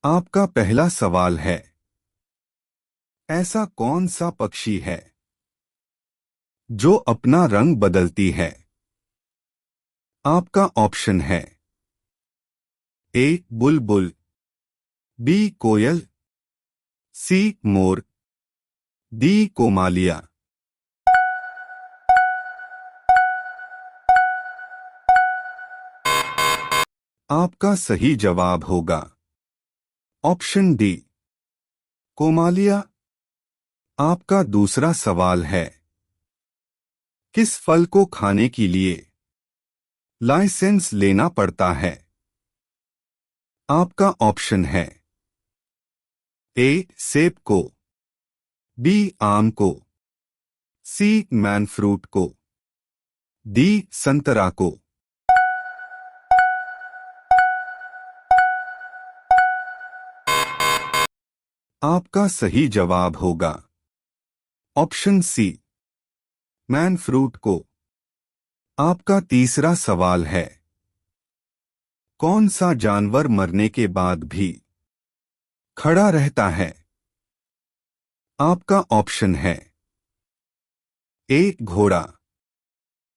आपका पहला सवाल है, ऐसा कौन सा पक्षी है जो अपना रंग बदलती है? आपका ऑप्शन है ए बुलबुल, बी कोयल, सी मोर, डी कोमालिया। आपका सही जवाब होगा ऑप्शन डी कोमालिया। आपका दूसरा सवाल है, किस फल को खाने के लिए लाइसेंस लेना पड़ता है? आपका ऑप्शन है ए सेब को, बी आम को, सी मैन फ्रूट को, डी संतरा को। आपका सही जवाब होगा ऑप्शन सी मैन फ्रूट को। आपका तीसरा सवाल है, कौन सा जानवर मरने के बाद भी खड़ा रहता है? आपका ऑप्शन है ए घोड़ा,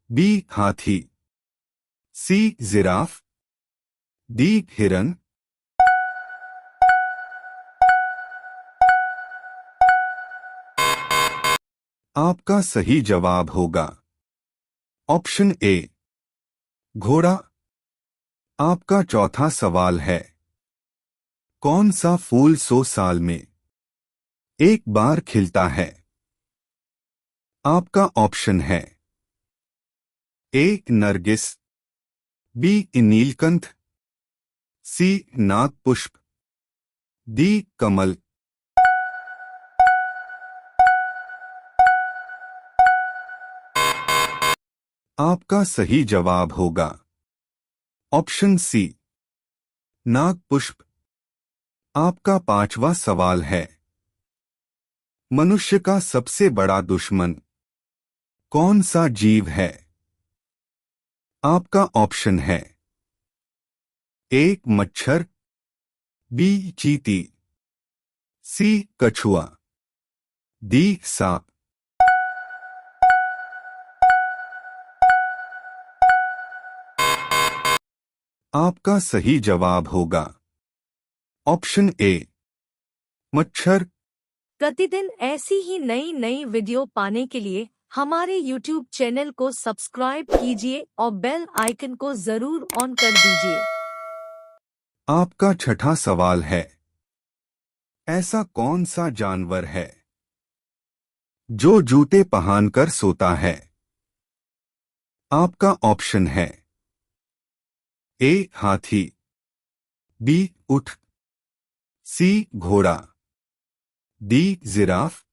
बी हाथी, सी जिराफ, डी हिरन। आपका सही जवाब होगा ऑप्शन ए घोड़ा। आपका चौथा सवाल है, कौन सा फूल 100 साल में एक बार खिलता है? आपका ऑप्शन है ए नरगिस, बी नीलकंठ, सी नागपुष्प, डी कमल। आपका सही जवाब होगा ऑप्शन सी नागपुष्प। आपका पांचवा सवाल है, मनुष्य का सबसे बड़ा दुश्मन कौन सा जीव है? आपका ऑप्शन है ए मच्छर, बी चींटी, सी कछुआ, डी सांप। आपका सही जवाब होगा ऑप्शन ए मच्छर। प्रतिदिन ऐसी ही नई नई वीडियो पाने के लिए हमारे YouTube चैनल को सब्सक्राइब कीजिए और बेल आइकन को जरूर ऑन कर दीजिए। आपका छठा सवाल है, ऐसा कौन सा जानवर है जो जूते पहनकर सोता है? आपका ऑप्शन है ए हाथी, बी ऊंट, सी घोड़ा, डी जिराफ।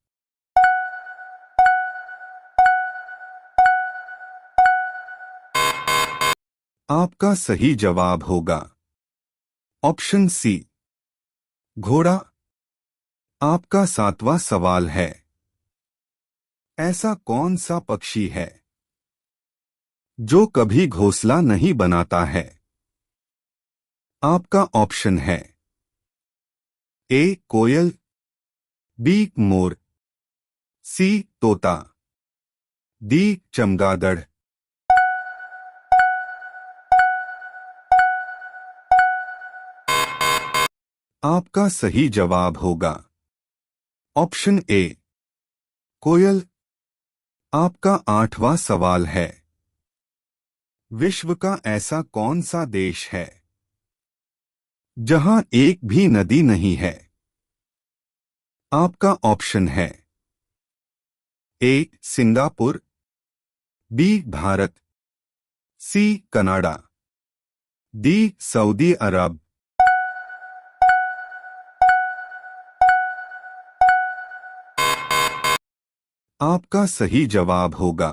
आपका सही जवाब होगा ऑप्शन सी घोड़ा। आपका सातवां सवाल है, ऐसा कौन सा पक्षी है जो कभी घोंसला नहीं बनाता है? आपका ऑप्शन है ए कोयल, बी मोर, सी तोता, डी चमगादड़। आपका सही जवाब होगा ऑप्शन ए कोयल। आपका आठवां सवाल है, विश्व का ऐसा कौन सा देश है जहां एक भी नदी नहीं है? आपका ऑप्शन है A Singapore, B Bharat, C Canada, D Saudi Arab. आपका सही जवाब होगा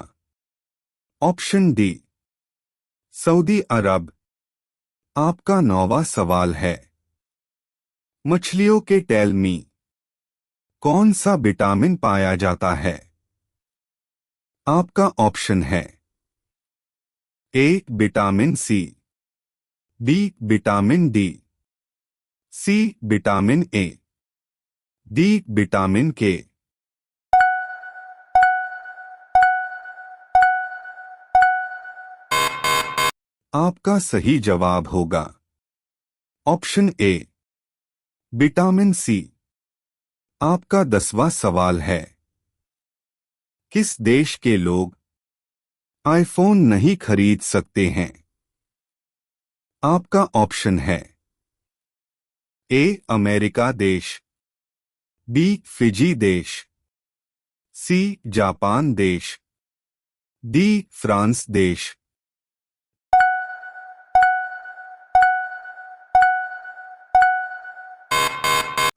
ऑप्शन डी सऊदी अरब। आपका नौवां सवाल है, मछलियों के टेल में कौन सा विटामिन पाया जाता है? आपका ऑप्शन है A vitamin C, B vitamin D, C vitamin A, D vitamin K. आपका सही जवाब होगा ऑप्शन ए विटामिन सी। आपका 10वां सवाल है, किस देश के लोग आईफोन नहीं खरीद सकते हैं? आपका ऑप्शन है ए अमेरिका देश, बी फिजी देश, सी जापान देश, डी फ्रांस देश।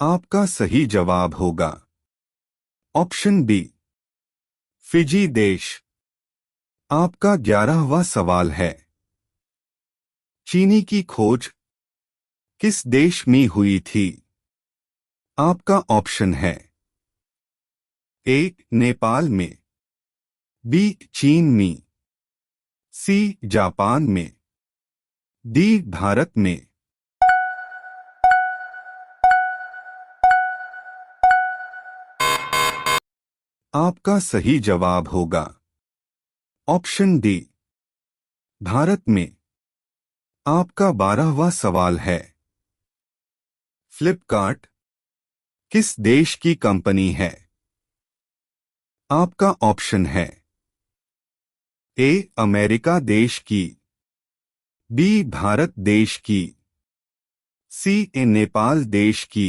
आपका सही जवाब होगा ऑप्शन बी फिजी देश। आपका 11वां सवाल है, चीनी की खोज किस देश में हुई थी? आपका ऑप्शन है ए नेपाल में, बी चीन में, सी जापान में, डी भारत में। आपका सही जवाब होगा ऑप्शन डी भारत में। आपका 12वां सवाल है, फ्लिपकार्ट किस देश की कंपनी है? आपका ऑप्शन है ए अमेरिका देश की, बी भारत देश की, सी नेपाल देश की,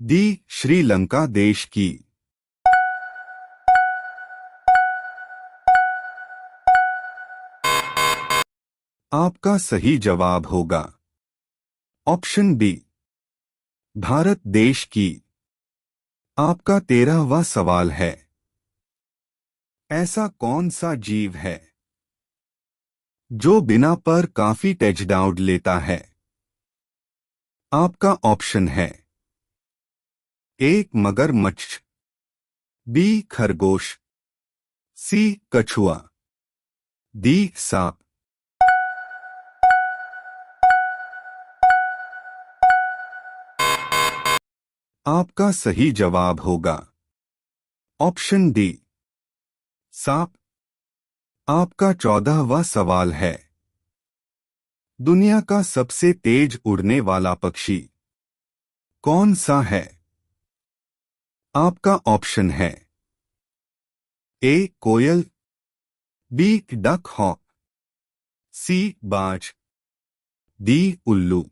डी श्रीलंका देश की। आपका सही जवाब होगा ऑप्शन बी भारत देश की। आपका 13वां सवाल है, ऐसा कौन सा जीव है जो बिना पर काफी टचडाउन लेता है? आपका ऑप्शन है ए मगरमच्छ, बी खरगोश, सी कछुआ, डी सांप। आपका सही जवाब होगा ऑप्शन डी सांप। आपका 14वां सवाल है, दुनिया का सबसे तेज उड़ने वाला पक्षी कौन सा है? आपका ऑप्शन है ए कोयल, बी डक हॉक, सी बाज, डी उल्लू।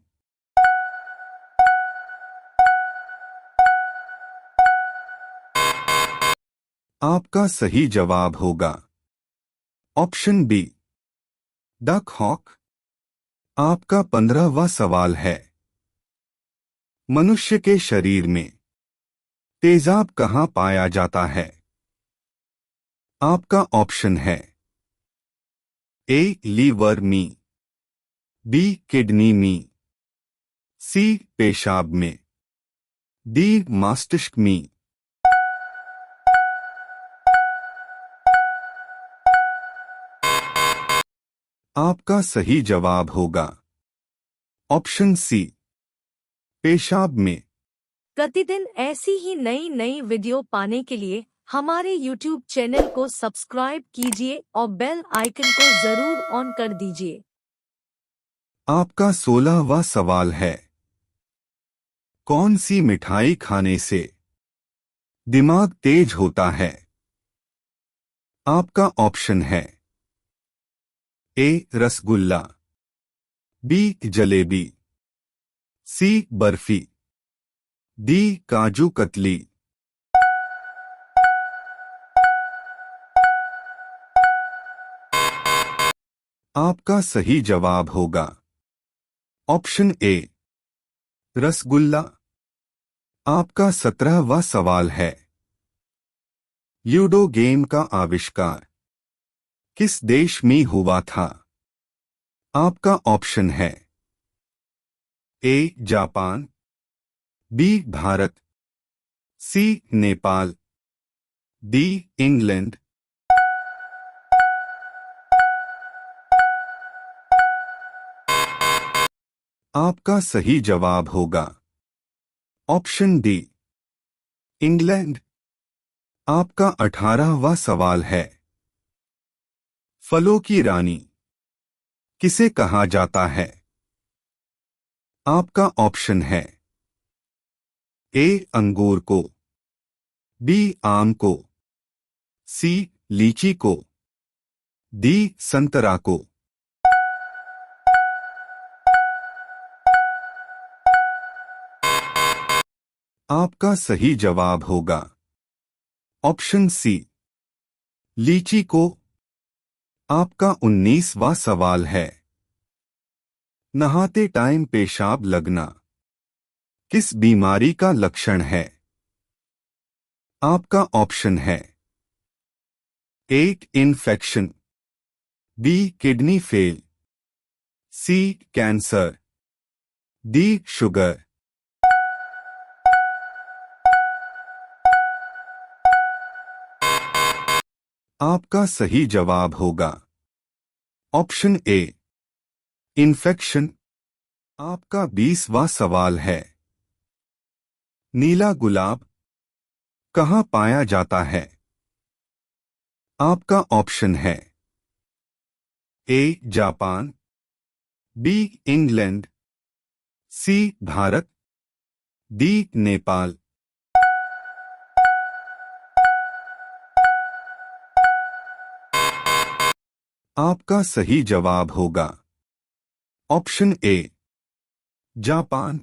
आपका सही जवाब होगा ऑप्शन बी डक हॉक। आपका 15वां सवाल है, मनुष्य के शरीर में तेजाब कहाँ पाया जाता है? आपका ऑप्शन है ए लीवर में, बी किडनी में, सी पेशाब में, डी मस्तिष्क में। आपका सही जवाब होगा ऑप्शन सी पेशाब में। प्रतिदिन ऐसी ही नई नई वीडियो पाने के लिए हमारे YouTube चैनल को सब्सक्राइब कीजिए और बेल आइकन को जरूर ऑन कर दीजिए। आपका 16वां सवाल है, कौन सी मिठाई खाने से दिमाग तेज होता है? आपका ऑप्शन है ए रसगुल्ला, बी जलेबी, सी बर्फी, डी काजू कतली। आपका सही जवाब होगा ऑप्शन ए रसगुल्ला। आपका 17वां सवाल है, लूडो गेम का आविष्कार किस देश में हुआ था? आपका ऑप्शन है A Japan, B Bharat, C Nepal, D England. आपका सही जवाब होगा ऑप्शन डी इंग्लैंड। आपका 18वां सवाल है, फलों की रानी किसे कहा जाता है? आपका ऑप्शन है ए अंगूर को, बी आम को, सी लीची को, डी संतरा को। आपका सही जवाब होगा ऑप्शन सी लीची को। आपका 19वां सवाल है, नहाते टाइम पेशाब लगना किस बीमारी का लक्षण है? आपका ऑप्शन है ए इन्फेक्शन, बी किडनी फेल, सी कैंसर, डी शुगर। आपका सही जवाब होगा ऑप्शन ए इन्फेक्शन। आपका 20वां सवाल है, नीला गुलाब कहाँ पाया जाता है? आपका ऑप्शन है A Japan, B England, C Bharat, D Nepal. आपका सही जवाब होगा ऑप्शन ए जापान।